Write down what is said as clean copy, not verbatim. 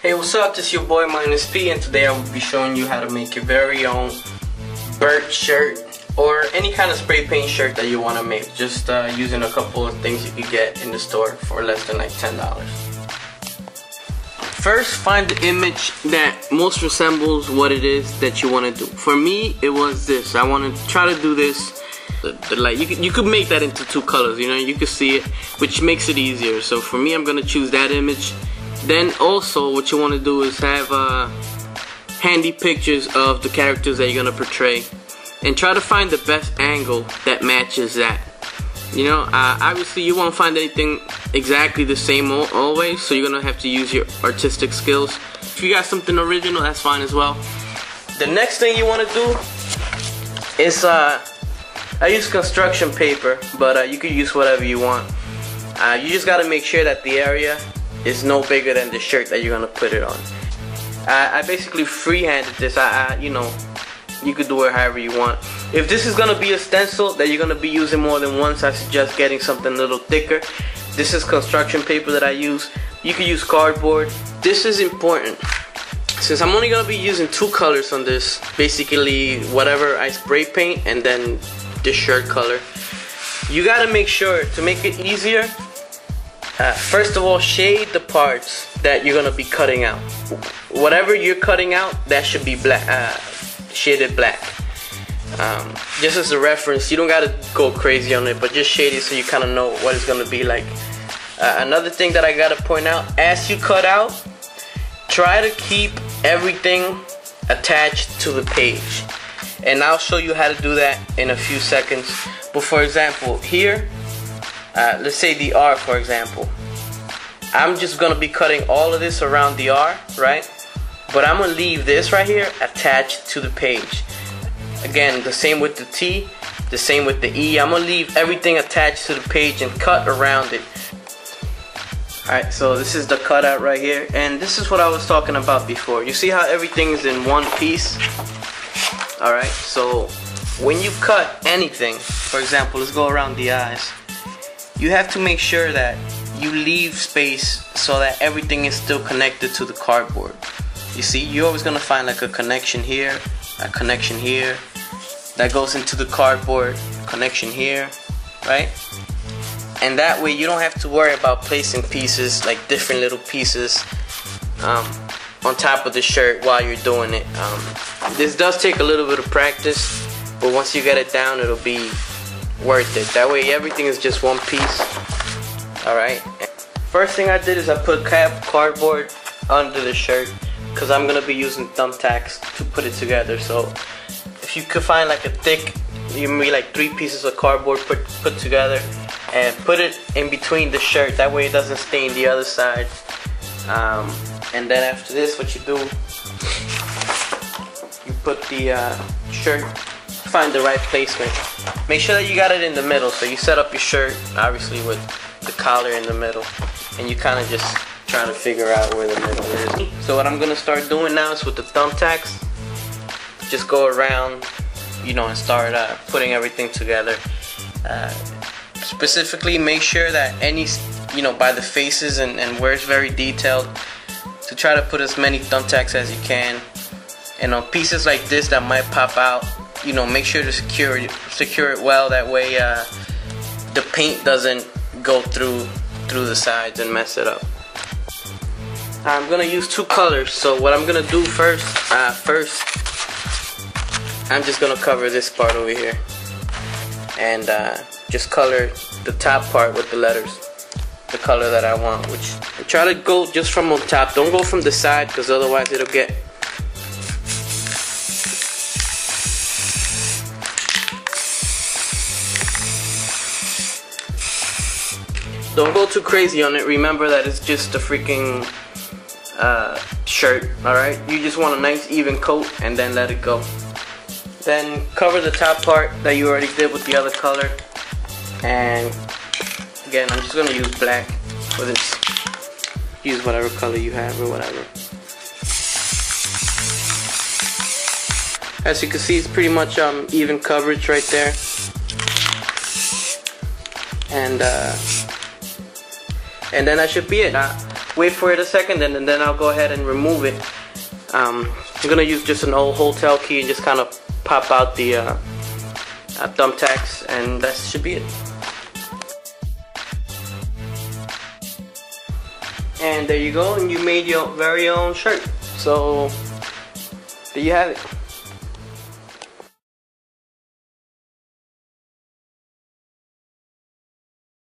Hey, what's up? This is your boy Minus P, and today I will be showing you how to make your very own Bert shirt or any kind of spray paint shirt that you want to make, just using a couple of things you could get in the store for less than like $10. First, find the image that most resembles what it is that you want to do. For me, it was this. I want to try to do this. Like you could make that into two colors, you know, you could see it, which makes it easier. So for me, I'm gonna choose that image. Then also what you want to do is have handy pictures of the characters that you're gonna portray, and try to find the best angle that matches that. You know, obviously you won't find anything exactly the same always, so you're gonna have to use your artistic skills. If you got something original, that's fine as well. The next thing you want to do is I use construction paper, but you could use whatever you want. You just gotta make sure that the area is no bigger than the shirt that you're gonna put it on. I basically freehanded this. You know, you could do it however you want. If this is gonna be a stencil that you're gonna be using more than once, I suggest getting something a little thicker. This is construction paper that I use. You could use cardboard. This is important, since I'm only gonna be using two colors on this. Basically, whatever I spray paint and then the shirt color. You gotta make sure to make it easier. First of all, shade the parts that you're gonna be cutting out. Whatever you're cutting out, that should be black, shaded black. Just as a reference, you don't gotta go crazy on it, but just shade it so you kind of know what it's gonna be like. Another thing that I gotta point out: as you cut out, try to keep everything attached to the page. And I'll show you how to do that in a few seconds. But for example, here, let's say the R, for example. I'm just gonna be cutting all of this around the R, right? But I'm gonna leave this right here attached to the page. Again, the same with the T, the same with the E. I'm gonna leave everything attached to the page and cut around it. Alright, so this is the cutout right here, and this is what I was talking about before. You see how everything is in one piece? Alright, so when you cut anything, for example, let's go around the eyes, you have to make sure that you leave space so that everything is still connected to the cardboard. You see, you're always gonna find like a connection here, a connection here, that goes into the cardboard, connection here, right? And that way you don't have to worry about placing pieces, like different little pieces, on top of the shirt while you're doing it. This does take a little bit of practice, but once you get it down, it'll be worth it. That way everything is just one piece. Alright, first thing I did is I put cardboard under the shirt, because I'm gonna be using thumbtacks to put it together. So if you could find like a thick, maybe like 3 pieces of cardboard put together, and put it in between the shirt, that way it doesn't stain the other side. And then after this, what you do, you put the shirt, find the right placement. Make sure that you got it in the middle. So you set up your shirt, obviously with the collar in the middle, and you kind of just trying to figure out where the middle is. So what I'm gonna start doing now is with the thumbtacks, just go around, you know, and start putting everything together. Specifically, make sure that any, you know, by the faces and where it's very detailed, to try to put as many thumbtacks as you can. And on pieces like this that might pop out, you know, make sure to secure it well. That way the paint doesn't go through the sides and mess it up. I'm gonna use 2 colors. So what I'm gonna do first, I'm just gonna cover this part over here, and just color the top part with the letters, the color that I want. Which try to go just from on top. Don't go from the side, because otherwise it'll get. Don't go too crazy on it. Remember that it's just a freaking shirt. Alright, you just want a nice even coat, and then let it go. Then cover the top part that you already did with the other color. And again, I'm just gonna use black for this. Use whatever color you have or whatever. As you can see, it's pretty much even coverage right there. And then that should be it. wait for it a second, and then I'll go ahead and remove it. I'm gonna use just an old hotel key and just kind of pop out the thumbtacks, and that should be it. And there you go, and you made your very own shirt. So there you have it.